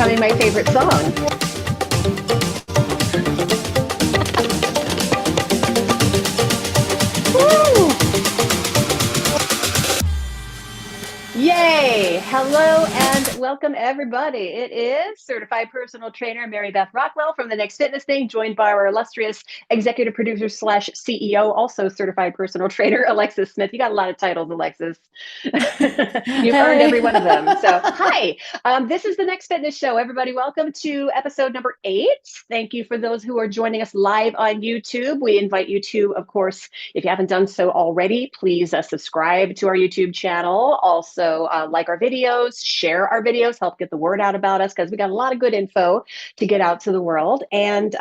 humming my favorite song. Woo! Yay! Hello and welcome everybody. It is certified personal trainer Mary Beth Rockwell from The Next Fitness Thing, joined by our illustrious executive producer / CEO, also certified personal trainer, Alexis Smith. You got a lot of titles, Alexis. You've earned every one of them. So hi, this is The Next Fitness Show. Everybody, welcome to episode number 8. Thank you for those who are joining us live on YouTube. We invite you to, of course, if you haven't done so already, please subscribe to our YouTube channel. Also, like our videos, share our videos, help get the word out about us, because we got a lot of good info to get out to the world. And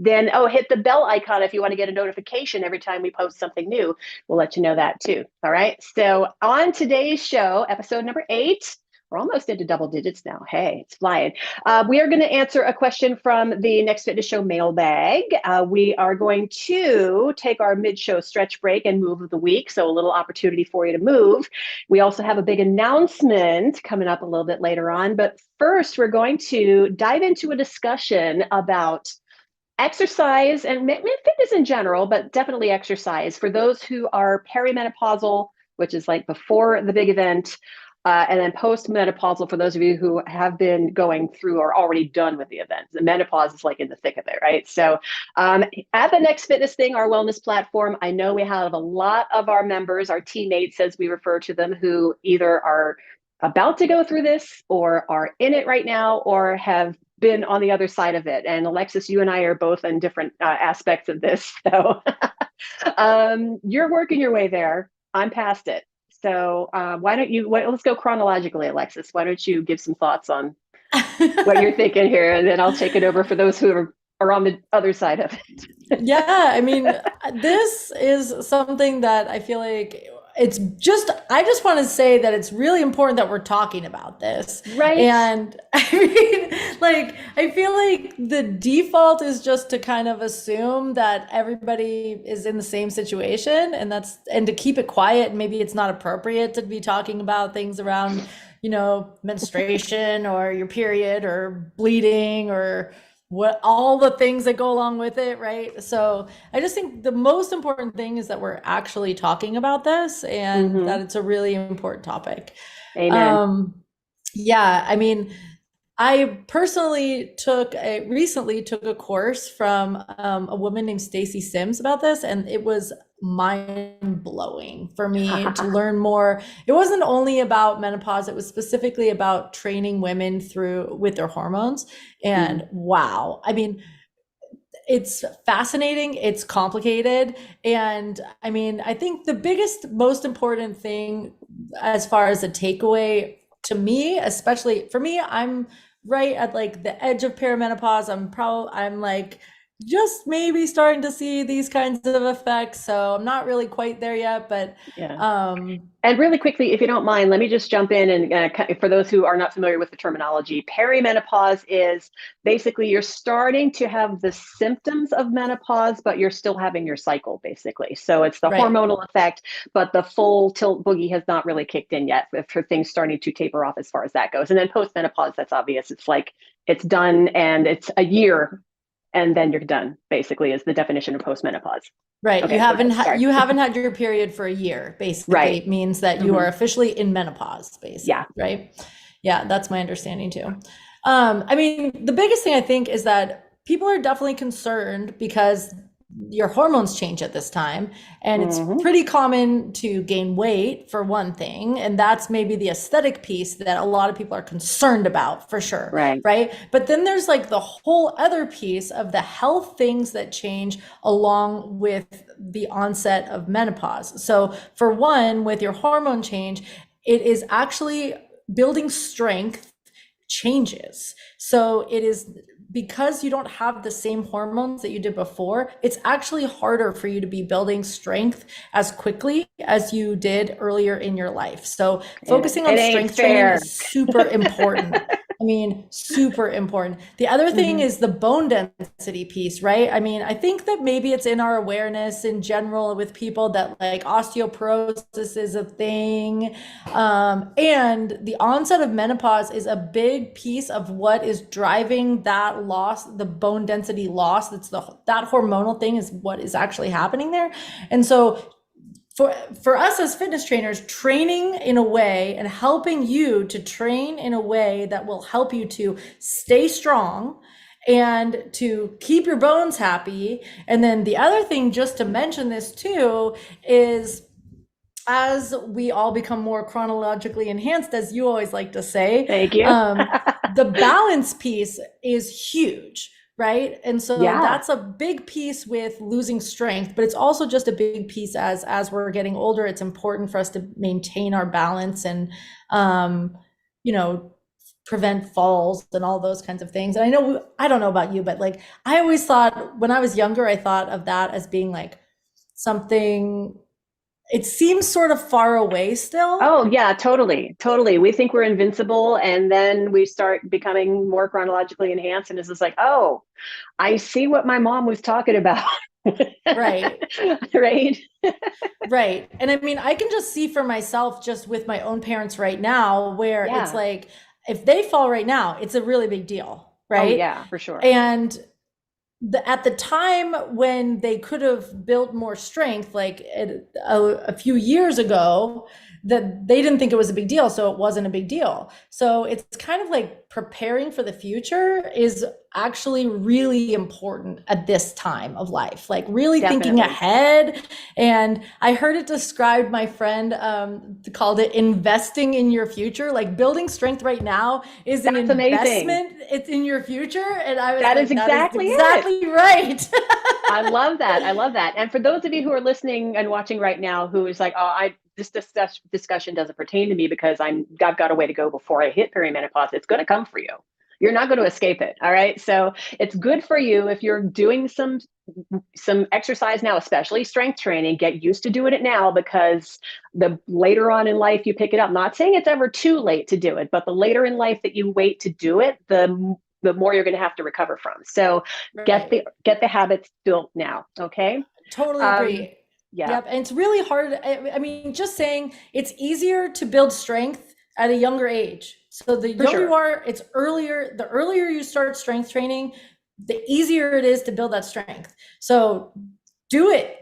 then, hit the bell icon if you want to get a notification every time we post something new. We'll let you know that too. All right. So on today's show, episode number 8, we're almost into double digits now. Hey, it's flying. We are going to answer a question from the Next Fitness Show mailbag. We are going to take our mid-show stretch break and move of the week, so a little opportunity for you to move. We also have a big announcement coming up a little bit later on. But first, we're going to dive into a discussion about exercise and fitness in general, but definitely exercise for those who are perimenopausal, which is like before the big event, and then postmenopausal for those of you who have been going through or already done with the event. The menopause is like in the thick of it, right? So at the Next Fitness Thing, our wellness platform, I know we have a lot of our members, our teammates, as we refer to them, who either are about to go through this or are in it right now or have been on the other side of it. And Alexis, you and I are both in different aspects of this. So you're working your way there. I'm past it. So why don't you, let's go chronologically, Alexis. Why don't you give some thoughts on what you're thinking here, and then I'll take it over for those who are on the other side of it. Yeah, I mean, this is something that I feel like I just want to say that it's really important that we're talking about this. Right. And I mean, like, I feel like the default is just to kind of assume that everybody is in the same situation, and to keep it quiet. Maybe it's not appropriate to be talking about things around, menstruation or your period or bleeding or what all the things that go along with it, right? So I just think the most important thing is that we're actually talking about this, and that it's a really important topic. Amen. Yeah, I mean, I personally recently took a course from a woman named Stacy Sims about this, and it was mind-blowing for me to learn more. It wasn't only about menopause, it was specifically about training women with their hormones. And wow, I mean, it's fascinating, it's complicated. And I mean, I think the biggest, most important thing as far as a takeaway to me, especially for me, I'm right at like the edge of perimenopause. I'm like just maybe starting to see these kinds of effects. So I'm not really quite there yet, but yeah. And really quickly, if you don't mind, let me just jump in and for those who are not familiar with the terminology, perimenopause is basically you're starting to have the symptoms of menopause, but you're still having your cycle, basically. So it's the hormonal effect, but the full tilt boogie has not really kicked in yet for things starting to taper off as far as that goes. And then postmenopause, that's obvious. It's like it's done and it's a year and then you're done, basically, is the definition of postmenopause. Right. Okay, you haven't had your period for a year, basically. Right. It means that you are officially in menopause, basically. Yeah. Right. Yeah, that's my understanding too. I mean, the biggest thing I think is that people are definitely concerned because your hormones change at this time, and it's pretty common to gain weight, for one thing, and that's maybe the aesthetic piece that a lot of people are concerned about, for sure. Right. But then there's like the whole other piece of the health things that change along with the onset of menopause. So for one, with your hormone change, it is actually building strength changes. So it is, because you don't have the same hormones that you did before, it's actually harder for you to be building strength as quickly as you did earlier in your life. So focusing on strength training is super important. I mean, super important. The other thing is the bone density piece, right? I mean, I think that maybe it's in our awareness in general with people that like osteoporosis is a thing. And the onset of menopause is a big piece of what is driving that loss, the bone density loss. That hormonal thing is what is actually happening there. And so for us as fitness trainers, training in a way and helping you to train in a way that will help you to stay strong and to keep your bones happy. And then the other thing, just to mention this too, is as we all become more chronologically enhanced, as you always like to say, thank you. The balance piece is huge. Right. And so that's a big piece with losing strength, but it's also just a big piece as we're getting older. It's important for us to maintain our balance and, prevent falls and all those kinds of things. And I don't know about you, but like, I always thought when I was younger, I thought of that as being like something, it seems sort of far away still. Oh yeah, totally. We think we're invincible, and then we start becoming more chronologically enhanced, and it's just like, oh, I see what my mom was talking about. Right. Right. Right. And I mean, I can just see for myself just with my own parents right now, where it's like, if they fall right now, it's a really big deal. Right. Oh, yeah, for sure. And at the time when they could have built more strength, like a few years ago, that they didn't think it was a big deal. So it wasn't a big deal. So it's kind of like preparing for the future is actually really important at this time of life, like really thinking ahead. And I heard it described, my friend called it investing in your future. Like building strength right now is an investment. It's in your future. And I was that is exactly right. I love that. And for those of you who are listening and watching right now, who is like, oh, this discussion doesn't pertain to me because I've got a way to go before I hit perimenopause. It's going to come for you. You're not going to escape it. All right. So it's good for you if you're doing some exercise now, especially strength training. Get used to doing it now, because the later on in life you pick it up. Not saying it's ever too late to do it, but the later in life that you wait to do it, the more you're going to have to recover from. So get the habits built now. Okay. Totally agree. Yeah. Yep. And it's really hard. I mean, just saying it's easier to build strength at a younger age. So the younger you are, it's earlier. The earlier you start strength training, the easier it is to build that strength. So do it.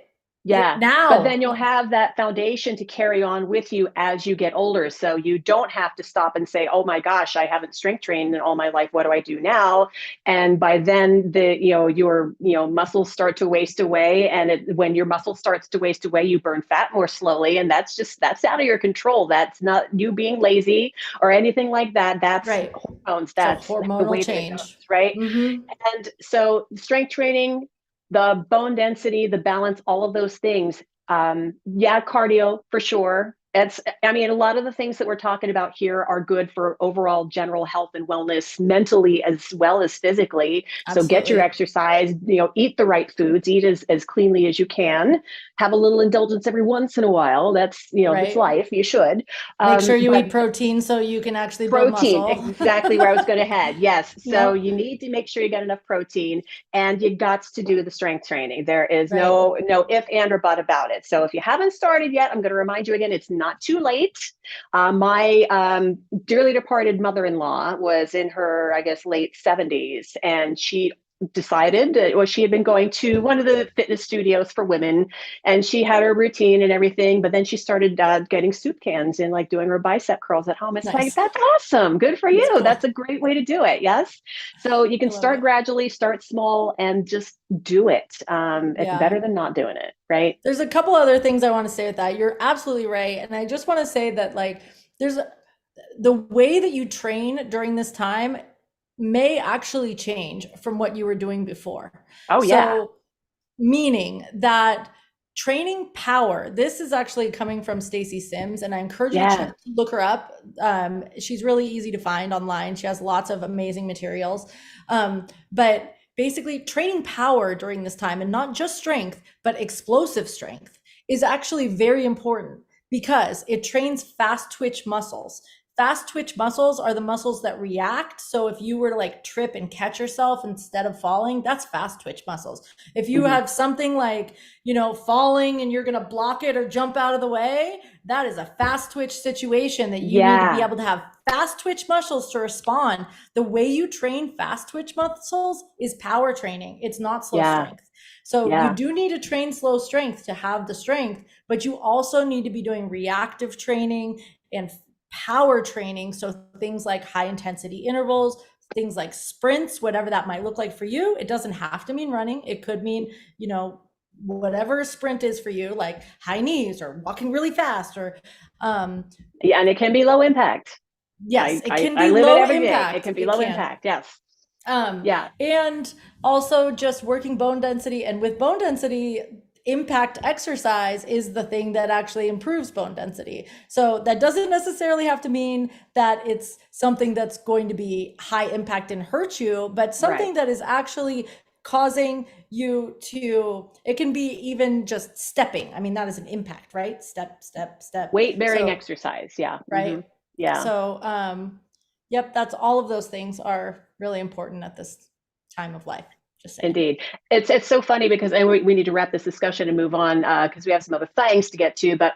Yeah. Now. But then you'll have that foundation to carry on with you as you get older. So you don't have to stop and say, oh my gosh, I haven't strength trained in all my life. What do I do now? And by then your muscles start to waste away. And when your muscle starts to waste away, you burn fat more slowly. And that's out of your control. That's not you being lazy or anything like that. That's hormones. That's hormonal the way change. Goes, right? Mm-hmm. And so strength training, the bone density, the balance, all of those things. Cardio for sure. A lot of the things that we're talking about here are good for overall general health and wellness, mentally as well as physically. Absolutely. So get your exercise, eat the right foods, eat as cleanly as you can, have a little indulgence every once in a while. That's, that's life. You should. Make sure you eat protein so you can actually build muscle. Exactly where I was going to head. Yes. So you need to make sure you get enough protein, and you got to do the strength training. There is no if, and, or but about it. So if you haven't started yet, I'm going to remind you again, it's not too late. My dearly departed mother-in-law was in her, I guess, late 70s, and she decided, she had been going to one of the fitness studios for women, and she had her routine and everything, but then she started getting soup cans and like doing her bicep curls at home. It's like, that's awesome. Good for you. Cool. That's a great way to do it. Yes. So you can start gradually, start small, and just do it. It's better than not doing it. Right. There's a couple other things I want to say with that. You're absolutely right. And I just want to say that the way that you train during this time may actually change from what you were doing before. Oh, yeah. So, meaning that training power, this is actually coming from Stacy Sims, and I encourage you to look her up. She's really easy to find online. She has lots of amazing materials. But basically training power during this time, and not just strength, but explosive strength, is actually very important because it trains fast twitch muscles. fast twitch muscles are the muscles that react. So if you were to like trip and catch yourself instead of falling, that's fast twitch muscles. If you have something like, falling and you're going to block it or jump out of the way, that is a fast twitch situation that you need to be able to have fast twitch muscles to respond. The way you train fast twitch muscles is power training. It's not slow strength. So you do need to train slow strength to have the strength, but you also need to be doing reactive training and power training. So things like high intensity intervals, things like sprints, whatever that might look like for you. It doesn't have to mean running. It could mean, whatever a sprint is for you, like high knees or walking really fast or and it can be low impact. Yes, it can be low impact. It can be low impact. Yes. And also just working bone density, and with bone density, impact exercise is the thing that actually improves bone density. So that doesn't necessarily have to mean that it's something that's going to be high impact and hurt you, but something that is actually causing you to, it can be even just stepping. I mean, that is an impact, right? Step, step, step. Weight bearing exercise. Yeah. Right. Yeah. So, yep, that's all of those things are really important at this time of life. Indeed. It's so funny because we need to wrap this discussion and move on because we have some other things to get to. But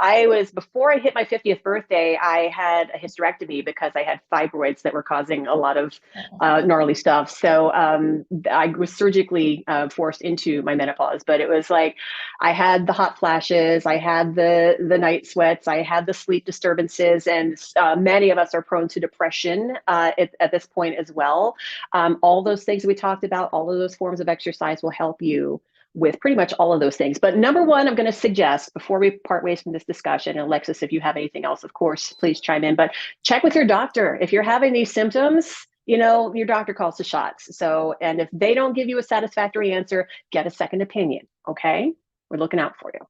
before I hit my 50th birthday, I had a hysterectomy because I had fibroids that were causing a lot of gnarly stuff. So I was surgically forced into my menopause. But it was like I had the hot flashes, I had the night sweats, I had the sleep disturbances, and many of us are prone to depression at this point as well. All those things we talked about, all of those forms of exercise will help you with pretty much all of those things. But number one, I'm going to suggest before we part ways from this discussion, and Alexis, if you have anything else, of course, please chime in, but check with your doctor. If you're having these symptoms, your doctor calls the shots. So, and if they don't give you a satisfactory answer, get a second opinion. Okay. We're looking out for you.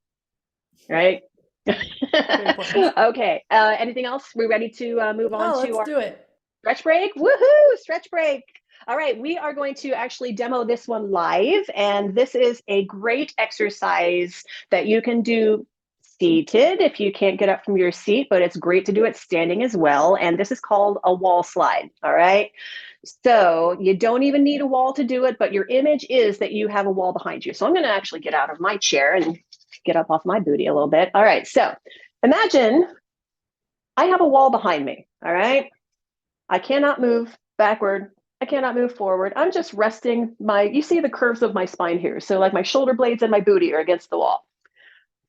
Right. Okay. Anything else? We ready to move on to let's do it. Stretch break? Woohoo! Stretch break. All right, we are going to actually demo this one live, and this is a great exercise that you can do seated if you can't get up from your seat, but it's great to do it standing as well. And this is called a wall slide. All right. So you don't even need a wall to do it, but your image is that you have a wall behind you. So I'm going to actually get out of my chair and get up off my booty a little bit. All right. So imagine I have a wall behind me. All right. I cannot move backward. I cannot move forward. I'm just resting you see the curves of my spine here. So like my shoulder blades and my booty are against the wall.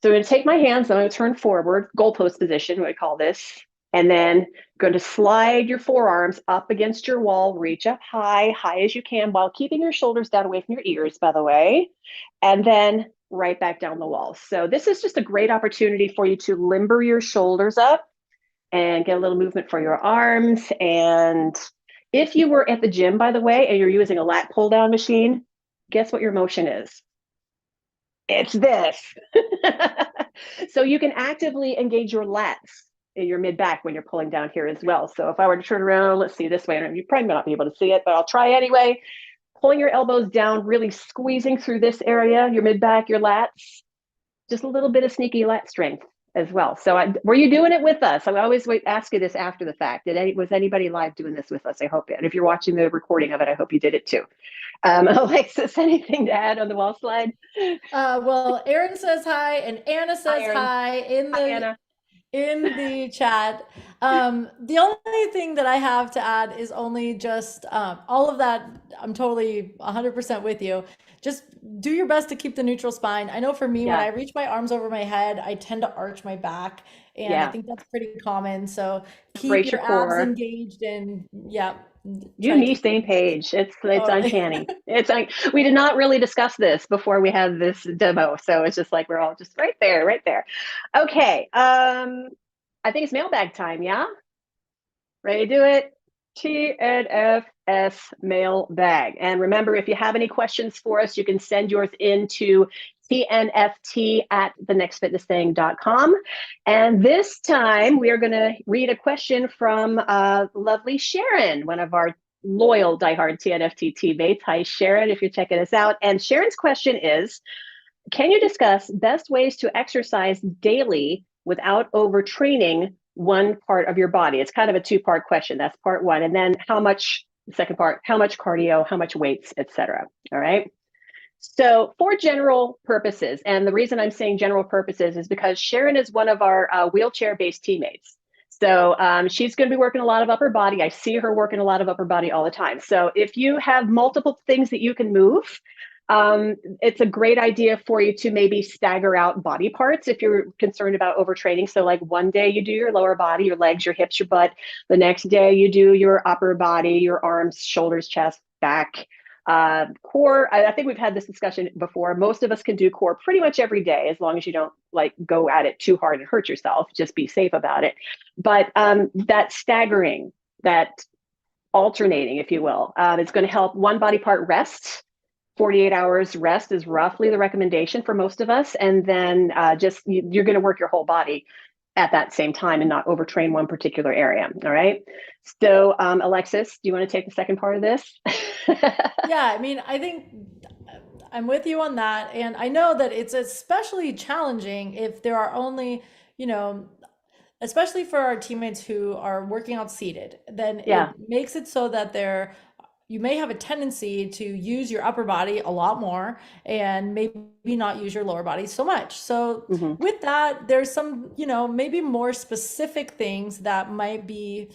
So I'm going to take my hands, I'm going to turn forward, goalpost position, what I call this. And then going to slide your forearms up against your wall, reach up high as you can while keeping your shoulders down away from your ears, by the way. And then right back down the wall. So this is just a great opportunity for you to limber your shoulders up and get a little movement for your arms. And if you were at the gym, by the way, and you're using a lat pull down machine, guess what your motion is? It's this. So you can actively engage your lats in your mid back when you're pulling down here as well. So if I were to turn around, let's see this way, and you probably may not be able to see it, but I'll try anyway. Pulling your elbows down, really squeezing through this area, your mid back, your lats, just a little bit of sneaky lat strength as well. So were you doing it with us? I always ask you this after the fact. Was anybody live doing this with us? I hope it. And if you're watching the recording of it, I hope you did it too. Alexis, anything to add on the wall slide? Well, Erin says hi, and Anna says hi in the chat. The only thing that I have to add is only just all of that. I'm totally 100% with you. Just do your best to keep the neutral spine. I know for me, when I reach my arms over my head, I tend to arch my back, and I think that's pretty common. So keep your abs engaged, and you and me same page. It's uncanny. It's like we did not really discuss this before we had this demo, so it's just like we're all just right there. Okay, I think it's mailbag time. Yeah, ready to do it? TNFS mailbag. And remember, if you have any questions for us, you can send yours into tnft@thenextfitnessthing.com. And this time we are going to read a question from lovely Sharon, one of our loyal diehard TNFT teammates. Hi, Sharon, if you're checking us out. And Sharon's question is, can you discuss best ways to exercise daily without overtraining one part of your body? It's kind of a two-part question. That's part one. And then the second part, how much cardio, how much weights, etc. All right. So for general purposes, and the reason I'm saying general purposes is because Sharon is one of our wheelchair-based teammates. So she's going to be working a lot of upper body. I see her working a lot of upper body all the time. So if you have multiple things that you can move, it's a great idea for you to maybe stagger out body parts if you're concerned about overtraining. So like one day you do your lower body, your legs, your hips, your butt. The next day you do your upper body, your arms, shoulders, chest, back. Core, I think we've had this discussion before. Most of us can do core pretty much every day, as long as you don't like go at it too hard and hurt yourself. Just be safe about it. But that staggering, that alternating, if you will, it's going to help one body part rest. 48 hours rest is roughly the recommendation for most of us. And then you're going to work your whole body at that same time and not overtrain one particular area. All right. So Alexis, do you want to take the second part of this? Yeah, I mean, I think I'm with you on that. And I know that it's especially challenging if there are only, especially for our teammates who are working out seated, then it makes it so that you may have a tendency to use your upper body a lot more and maybe not use your lower body so much. So with that, there's some, maybe more specific things that might be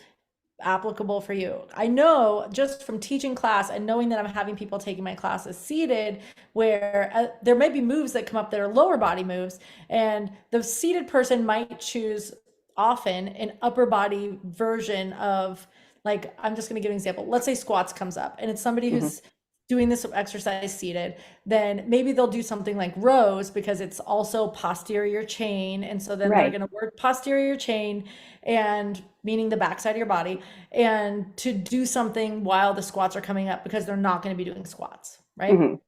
applicable for you. I know just from teaching class and knowing that I'm having people taking my classes seated, where there may be moves that come up that are lower body moves, and the seated person might choose often an upper body version of, like, I'm just going to give an example. Let's say squats comes up and it's somebody who's doing this exercise seated, then maybe they'll do something like rows because it's also posterior chain. And so then they're going to work posterior chain, and meaning the backside of your body, and to do something while the squats are coming up because they're not going to be doing squats. Right.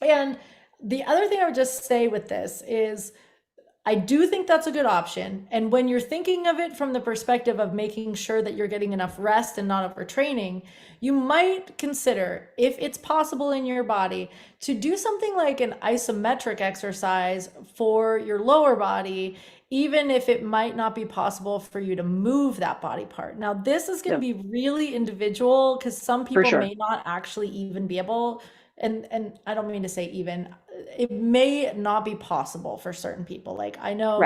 And the other thing I would just say with this is, I do think that's a good option. And when you're thinking of it from the perspective of making sure that you're getting enough rest and not overtraining, you might consider, if it's possible in your body, to do something like an isometric exercise for your lower body, even if it might not be possible for you to move that body part. Now, this is going to be really individual, because some people may not actually even be able, and I don't mean to say even, it may not be possible for certain people. Like, I know,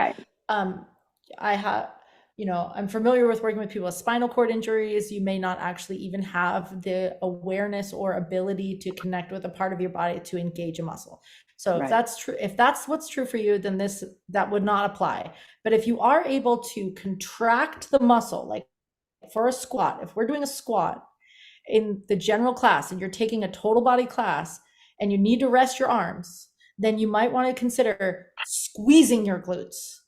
I have, I'm familiar with working with people with spinal cord injuries. You may not actually even have the awareness or ability to connect with a part of your body to engage a muscle. So if that's true, if that's what's true for you, then that would not apply. But if you are able to contract the muscle, like for a squat, if we're doing a squat in the general class and you're taking a total body class and you need to rest your arms, then you might want to consider squeezing your glutes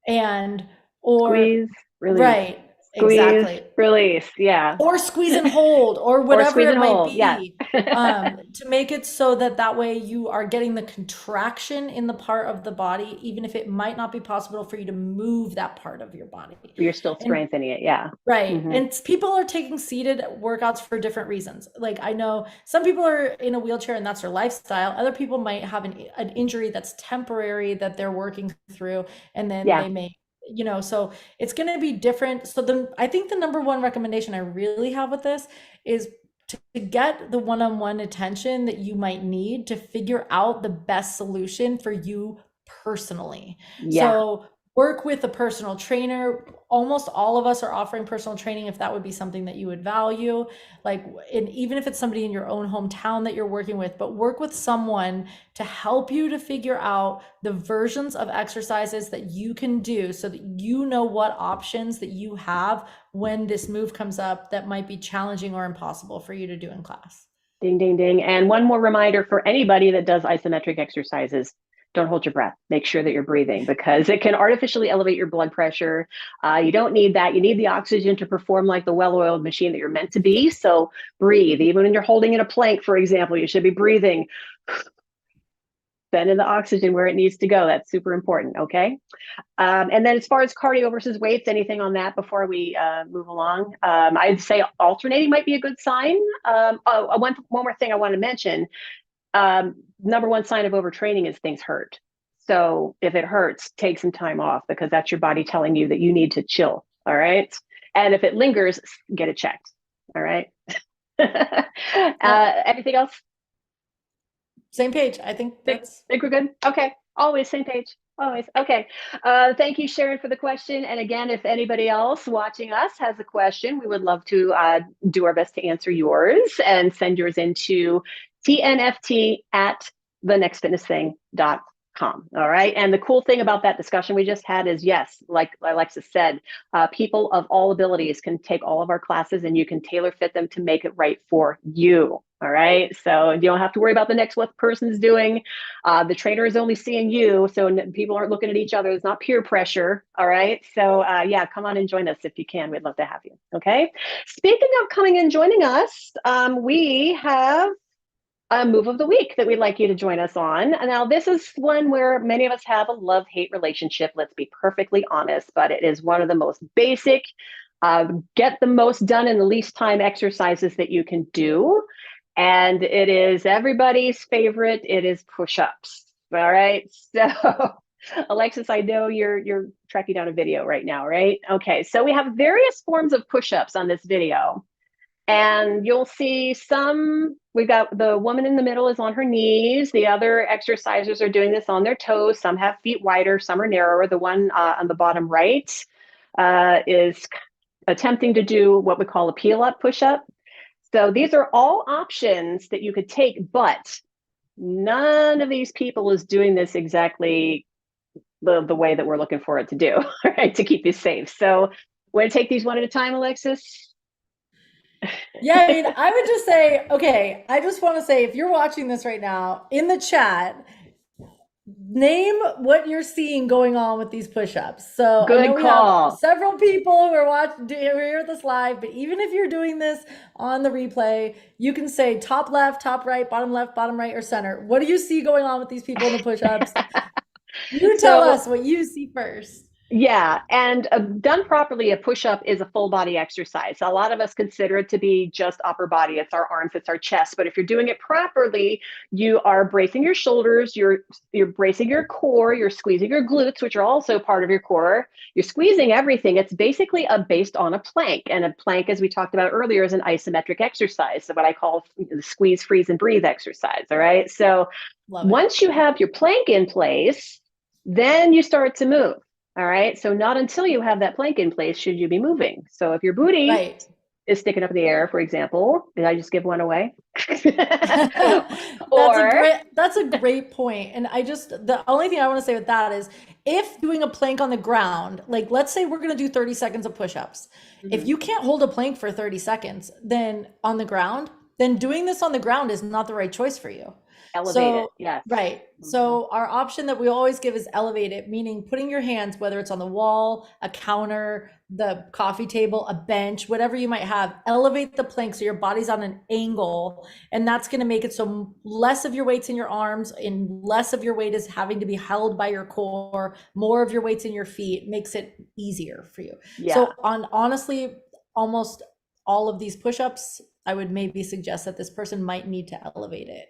squeeze, release. Right. Squeeze, exactly. Release. Yeah. Or squeeze and hold, or whatever it might be, Yeah. to make it so that way you are getting the contraction in the part of the body, even if it might not be possible for you to move that part of your body. You're still strengthening it. Yeah. Right. And people are taking seated workouts for different reasons. Like, I know some people are in a wheelchair and that's their lifestyle. Other people might have an injury that's temporary that they're working through, and then they may, so it's going to be different. So I think the number one recommendation I really have with this is to get the one-on-one attention that you might need to figure out the best solution for you personally. So work with a personal trainer. Almost all of us are offering personal training, if that would be something that you would value. Like, and even if it's somebody in your own hometown that you're working with, but work with someone to help you to figure out the versions of exercises that you can do, so that you know what options that you have when this move comes up that might be challenging or impossible for you to do in class. Ding, ding, ding. And one more reminder for anybody that does isometric exercises: don't hold your breath. Make sure that you're breathing, because it can artificially elevate your blood pressure. You don't need that. You need the oxygen to perform like the well-oiled machine that you're meant to be. So breathe. Even when you're holding in a plank, for example, you should be breathing. Sending the oxygen where it needs to go. That's super important. Okay. And then as far as cardio versus weights, anything on that before we move along? I'd say alternating might be a good sign. One more thing I want to mention. Number one sign of overtraining is things hurt. So if it hurts, take some time off, because that's your body telling you that you need to chill. All right. And if it lingers, get it checked. All right. Anything else? Same page. I think think we're good. Okay. Always same page. Always. Okay. Thank you, Sharon, for the question. And again, if anybody else watching us has a question, we would love to do our best to answer yours and send yours into TNFT at thenextfitnessthing.com. All right. And the cool thing about that discussion we just had is, yes, like Alexis said, people of all abilities can take all of our classes and you can tailor fit them to make it right for you. All right. So you don't have to worry about the next what person's doing. The trainer is only seeing you. So people aren't looking at each other. It's not peer pressure. All right. So yeah, come on and join us if you can. We'd love to have you. Okay. Speaking of coming and joining us, we have a move of the week that we'd like you to join us on. Now, this is one where many of us have a love-hate relationship. Let's be perfectly honest, but it is one of the most basic, get the most done in the least time exercises that you can do. And it is everybody's favorite. It is push-ups. All right. So Alexis, I know you're tracking down a video right now, right? Okay. So we have various forms of push-ups on this video. And you'll see we've got the woman in the middle is on her knees. The other exercisers are doing this on their toes. Some have feet wider, some are narrower. The one on the bottom right is attempting to do what we call a peel-up push-up. So these are all options that you could take, but none of these people is doing this exactly the way that we're looking for it to do, right? To keep you safe. So want to take these one at a time, Alexis? Yeah, I mean, I would just say, okay, I just want to say, if you're watching this right now in the chat, name what you're seeing going on with these push-ups. So good I know we call. have several people who are watching, we're here with us live, but even if you're doing this on the replay, you can say top left, top right, bottom left, bottom right, or center. What do you see going on with these people in the push-ups? You tell us what you see first. Yeah, and done properly, a push-up is a full body exercise. A lot of us consider it to be just upper body. It's our arms, it's our chest. But if you're doing it properly, you are bracing your shoulders, you're bracing your core, you're squeezing your glutes, which are also part of your core. You're squeezing everything. It's basically based on a plank. And a plank, as we talked about earlier, is an isometric exercise. So what I call the squeeze, freeze, and breathe exercise. All right. So once you have your plank in place, then you start to move. All right. So not until you have that plank in place should you be moving. So if your booty is sticking up in the air, for example, did I just give one away? That's a great point. And the only thing I want to say with that is, if doing a plank on the ground, like let's say we're going to do 30 seconds of push-ups. Mm-hmm. If you can't hold a plank for 30 seconds, then on the ground, then doing this on the ground is not the right choice for you. Elevate it, yes. Right. Mm-hmm. So our option that we always give is elevate it, meaning putting your hands, whether it's on the wall, a counter, the coffee table, a bench, whatever you might have, elevate the plank so your body's on an angle. And that's going to make it so less of your weight's in your arms and less of your weight is having to be held by your core. More of your weight's in your feet makes it easier for you. Yeah. So honestly, almost all of these push-ups, I would maybe suggest that this person might need to elevate it.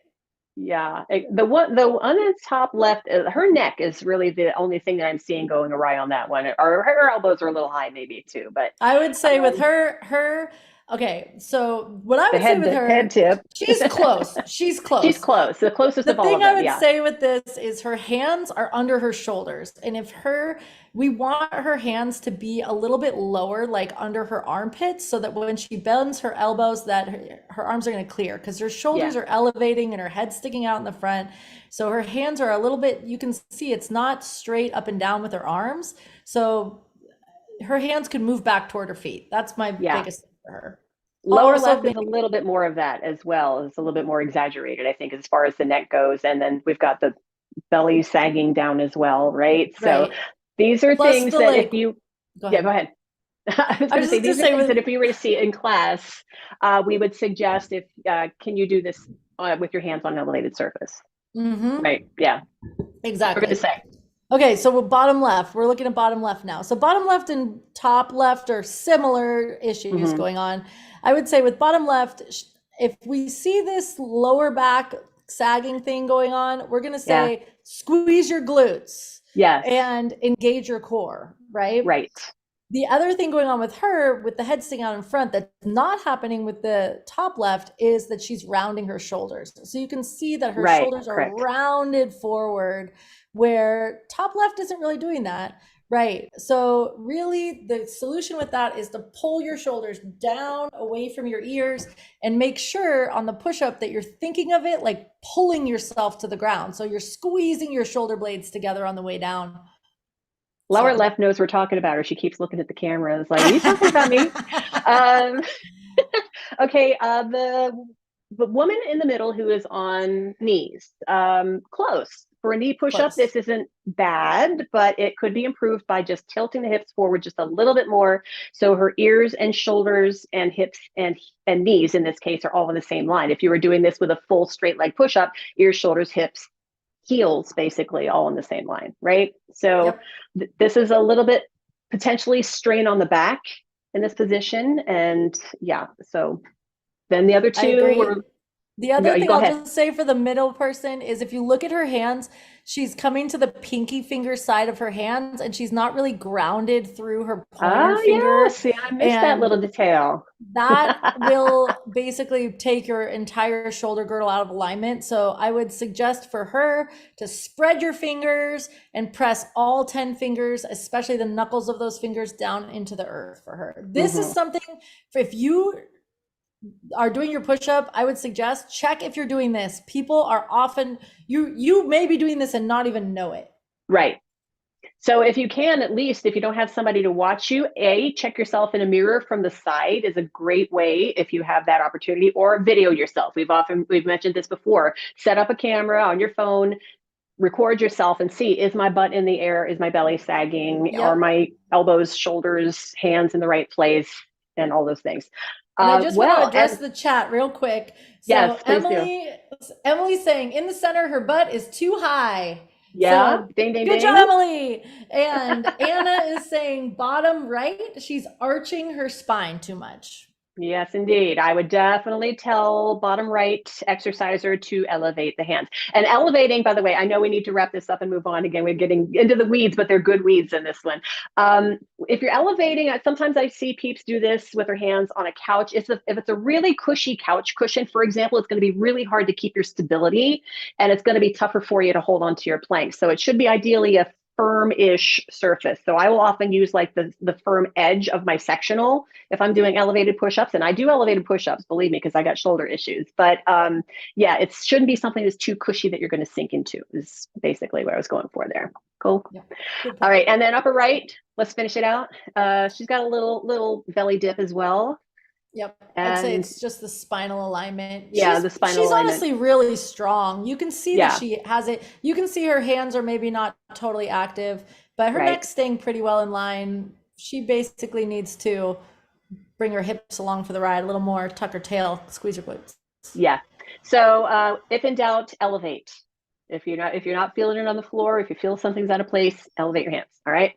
Yeah, the one on the top left, her neck is really the only thing that I'm seeing going awry on that one. Or her elbows are a little high, maybe too. But I would say with her. Okay, so what I would say with her, head tip. She's close. She's close. She's close. The closest of all of them. The thing I would say with this is her hands are under her shoulders, and we want her hands to be a little bit lower, like under her armpits, so that when she bends her elbows, that her arms are going to clear, because her shoulders are elevating and her head's sticking out in the front. So her hands are a little bit, you can see it's not straight up and down with her arms. So her hands could move back toward her feet. That's my biggest thing for her. Lower left is a little bit more of that as well. It's a little bit more exaggerated, I think, as far as the neck goes. And then we've got the belly sagging down as well, right? So these are things that if you... Go ahead. I was going to say, these are things that if you were to see in class, we would suggest can you do this with your hands on an elevated surface? Mm-hmm. Right, yeah. Exactly. We're going to say. Okay, so bottom left, we're looking at bottom left now. So bottom left and top left are similar issues going on. I would say with bottom left, if we see this lower back sagging thing going on, we're going to say squeeze your glutes. Yes. And engage your core, right? Right. The other thing going on with her, with the head sticking out in front, that's not happening with the top left, is that she's rounding her shoulders. So you can see that her shoulders are rounded forward, where top left isn't really doing that. Right. So really the solution with that is to pull your shoulders down away from your ears and make sure on the push-up that you're thinking of it like pulling yourself to the ground. So you're squeezing your shoulder blades together on the way down. Lower left knows we're talking about her. She keeps looking at the camera. It's like, are you talking about me? Okay, the woman in the middle who is on knees, close. For a knee push-up, this isn't bad, but it could be improved by just tilting the hips forward just a little bit more. So her ears and shoulders and hips and knees, in this case, are all in the same line. If you were doing this with a full straight leg push-up, ears, shoulders, hips, heels, basically all in the same line, right? So this is a little bit potentially strain on the back in this position. And yeah, so then the other two were. The other thing I'll just say for the middle person is if you look at her hands, she's coming to the pinky finger side of her hands and she's not really grounded through her pointer finger. Yeah. See, I missed that little detail. That will basically take your entire shoulder girdle out of alignment. So I would suggest for her to spread your fingers and press all 10 fingers, especially the knuckles of those fingers, down into the earth for her. This is something, if you are doing your push-up, I would suggest check if you're doing this. People are often, you may be doing this and not even know it. Right. So if you can, at least if you don't have somebody to watch you, check yourself in a mirror from the side is a great way if you have that opportunity, or video yourself. We've mentioned this before. Set up a camera on your phone, record yourself and see, is my butt in the air? Is my belly sagging? Are my elbows, shoulders, hands in the right place? And all those things. And I just want to address the chat real quick. So yes, Emily's saying in the center, her butt is too high. Yeah. So, good job, Emily. And Anna is saying bottom right, she's arching her spine too much. Yes, indeed. I would definitely tell bottom right exerciser to elevate the hands. And elevating, by the way, I know we need to wrap this up and move on again. We're getting into the weeds, but they're good weeds in this one. If you're elevating, sometimes I see peeps do this with their hands on a couch. If it's a really cushy couch cushion, for example, it's going to be really hard to keep your stability, and it's going to be tougher for you to hold onto your plank. So it should be ideally a firm-ish surface. So I will often use like the firm edge of my sectional if I'm doing elevated push-ups, and I do elevated push-ups, believe me, because I got shoulder issues. But yeah, it shouldn't be something that's too cushy that you're going to sink into, is basically what I was going for there. Cool. Yeah. All right, and then upper right, let's finish it out. She's got a little belly dip as well. Yep. I'd say it's just the spinal alignment. Yeah, the spinal alignment. She's honestly really strong. You can see that she has it. You can see her hands are maybe not totally active, but her neck's staying pretty well in line. She basically needs to bring her hips along for the ride a little more, tuck her tail, squeeze her glutes. Yeah. So if in doubt, elevate. If you're not feeling it on the floor, if you feel something's out of place, elevate your hands. All right.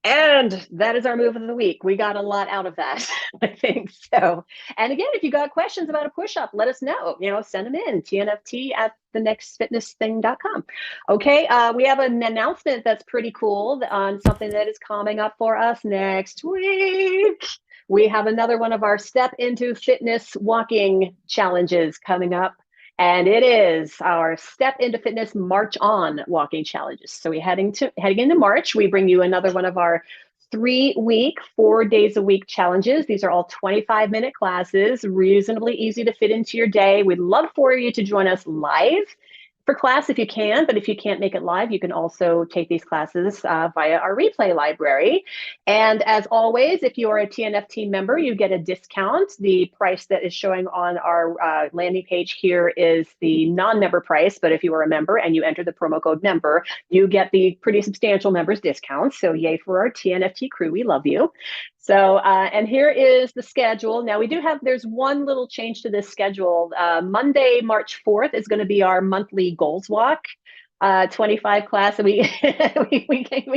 And that is our move of the week. We got a lot out of that, I think. So, and again, if you got questions about a push-up, let us know. Send them in, tnft@thenextfitnessthing.com. Okay, we have an announcement that's pretty cool on something that is coming up for us next week. We have another one of our Step Into Fitness walking challenges coming up. And it is our Step Into Fitness March On walking challenges. So we're heading into March. We bring you another one of our 3-week, 4 days a week challenges. These are all 25-minute classes, reasonably easy to fit into your day. We'd love for you to join us live for class if you can, but if you can't make it live, you can also take these classes via our replay library. And as always, if you are a TNFT member, you get a discount. The price that is showing on our landing page here is the non-member price, but if you are a member and you enter the promo code member, you get the pretty substantial members discount. So yay for our TNFT crew, we love you. So, and here is the schedule. Now there's one little change to this schedule. Monday, March 4th is going to be our monthly goals walk, 25 class. And we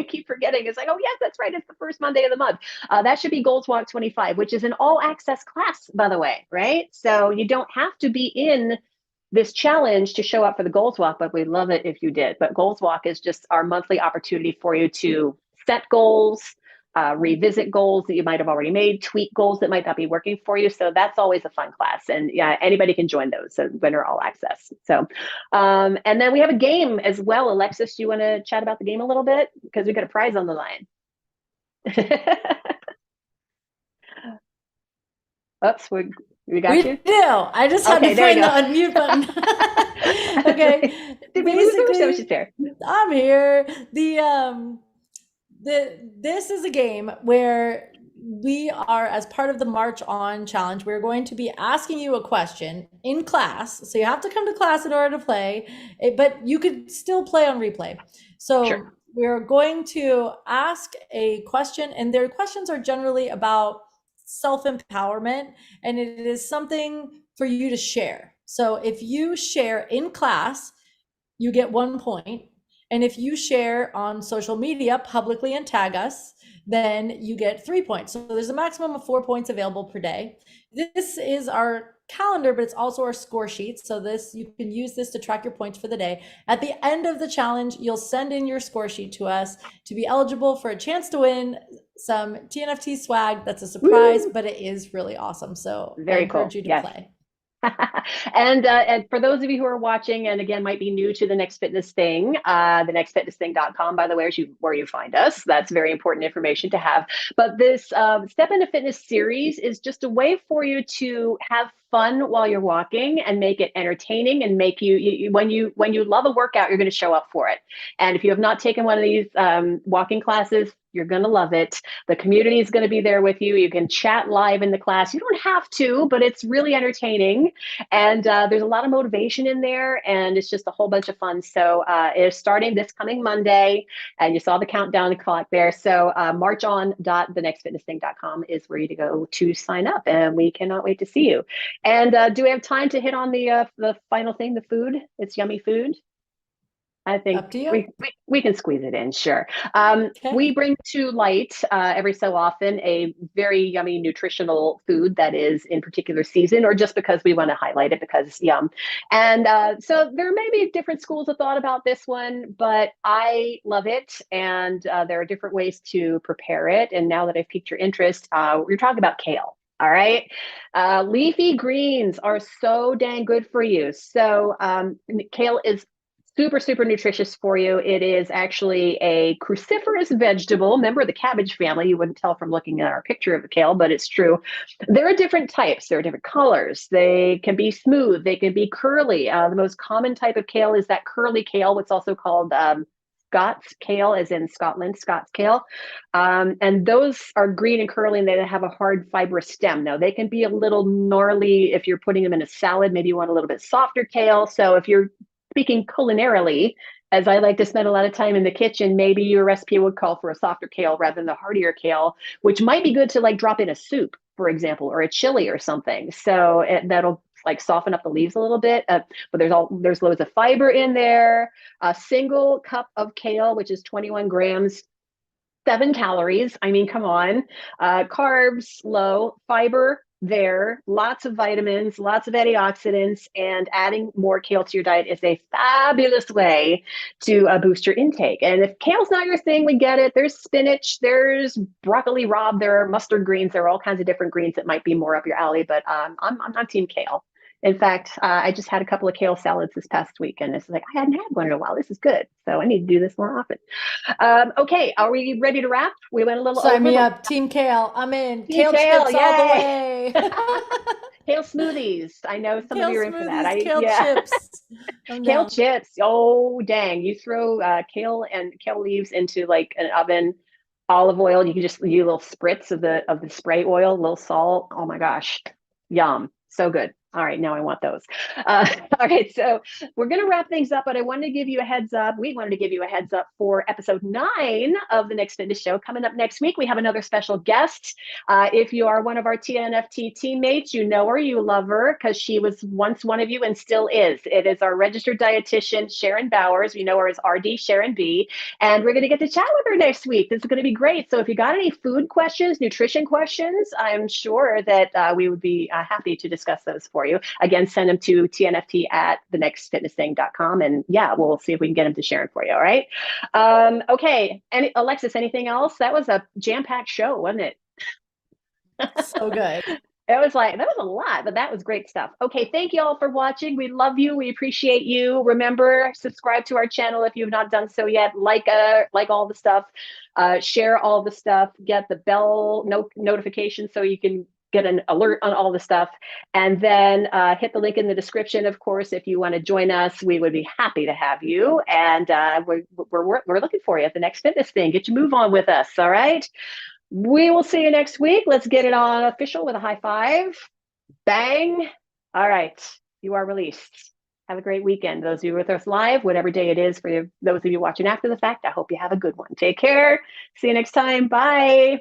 keep forgetting. It's like, oh yes, that's right. It's the first Monday of the month. That should be goals walk 25, which is an all access class, by the way, right? So you don't have to be in this challenge to show up for the goals walk, but we'd love it if you did. But goals walk is just our monthly opportunity for you to set goals, revisit goals that you might have already made, tweak goals that might not be working for you. So that's always a fun class. And yeah, anybody can join those. So winner all access. So, and then we have a game as well. Alexis, do you want to chat about the game a little bit? Because we got a prize on the line. Oops, we got you? We do. I just had to find the unmute button. Okay. Did we lose her? So she's there. I'm here. This is a game where we are, as part of the March On challenge, we're going to be asking you a question in class. So you have to come to class in order to play, but you could still play on replay. So sure. We're going to ask a question, and their questions are generally about self-empowerment, and it is something for you to share. So if you share in class, you get 1 point. And if you share on social media publicly and tag us, then you get 3 points. So there's a maximum of 4 points available per day. This is our calendar, but it's also our score sheet. So you can use this to track your points for the day. At the end of the challenge, you'll send in your score sheet to us to be eligible for a chance to win some TNFT swag. That's a surprise, but it is really awesome. So I encourage you to play. And for those of you who are watching, and again, might be new to the Next Fitness Thing, thenextfitnessthing.com, by the way, is where you find us. That's very important information to have. But this Step Into Fitness series is just a way for you to have fun while you're walking and make it entertaining, and make you when you love a workout, you're going to show up for it. And if you have not taken one of these walking classes, you're going to love it. The community is going to be there with you. You can chat live in the class. You don't have to, but it's really entertaining. And there's a lot of motivation in there, and it's just a whole bunch of fun. So it is starting this coming Monday, and you saw the countdown clock there. So marchon.thenextfitnessthing.com is where you go to sign up, and we cannot wait to see you. And do we have time to hit on the final thing, the food? It's yummy food. I think we can squeeze it in, sure. We bring to light every so often a very yummy nutritional food that is in particular season, or just because we want to highlight it because it's yum. And so there may be different schools of thought about this one, but I love it. And there are different ways to prepare it. And now that I've piqued your interest, we're talking about kale. All right. Leafy greens are so dang good for you. So kale is super, super nutritious for you. It is actually a cruciferous vegetable, member of the cabbage family. You wouldn't tell from looking at our picture of the kale, but it's true. There are different types. There are different colors. They can be smooth. They can be curly. The most common type of kale is that curly kale, what's also called Scots kale, as in Scotland, Scots kale. And those are green and curly, and they have a hard fibrous stem. Now, they can be a little gnarly if you're putting them in a salad. Maybe you want a little bit softer kale. So if you're speaking culinarily, as I like to spend a lot of time in the kitchen, maybe your recipe would call for a softer kale rather than the hardier kale, which might be good to like drop in a soup, for example, or a chili or something. So that'll like soften up the leaves a little bit. But there's loads of fiber in there. A single cup of kale, which is 21 grams, 7 calories. I mean, come on. Carbs low, fiber there, lots of vitamins, lots of antioxidants, and adding more kale to your diet is a fabulous way to boost your intake. And if kale's not your thing, we get it. There's spinach, there's broccoli rabe, there are mustard greens, there are all kinds of different greens that might be more up your alley, but I'm team kale. In fact, I just had a couple of kale salads this past week, and it's like, I hadn't had one in a while. This is good. So I need to do this more often. Okay, are we ready to wrap? We went a little over. Sign me up. Team kale. I'm in. Kale chips all the way. Kale smoothies. I know some of you are in for that. Kale chips. Kale chips. Oh, dang. You throw kale and kale leaves into like an oven, olive oil. You can just use a little spritz of the spray oil, a little salt. Oh my gosh. Yum. So good. All right, now I want those. All right, so we're going to wrap things up, but I wanted to give you a heads up. We wanted to give you a heads up for episode 9 of the Next Fitness Show. Coming up next week, we have another special guest. If you are one of our TNFT teammates, you know her, you love her, because she was once one of you and still is. It is our registered dietitian, Sharon Bowers. We know her as RD Sharon B. And we're going to get to chat with her next week. This is going to be great. So if you got any food questions, nutrition questions, I'm sure that we would be happy to discuss those for for you. Again, send them to tnft@thenextfitnessthing.com. And yeah, we'll see if we can get them to share it for you. All right. Okay. Alexis, anything else? That was a jam-packed show, wasn't it? So good. It was like, that was a lot, but that was great stuff. Okay, thank you all for watching. We love you. We appreciate you. Remember, subscribe to our channel if you've not done so yet. Like all the stuff, share all the stuff, get the bell notification so you can get an alert on all the stuff. And then hit the link in the description, of course, if you want to join us. We would be happy to have you. And we're looking for you at the next fitness thing. Get your move on with us, all right? We will see you next week. Let's get it on official with a high five. Bang. All right. You are released. Have a great weekend. Those of you with us live, whatever day it is for you, those of you watching after the fact, I hope you have a good one. Take care. See you next time. Bye.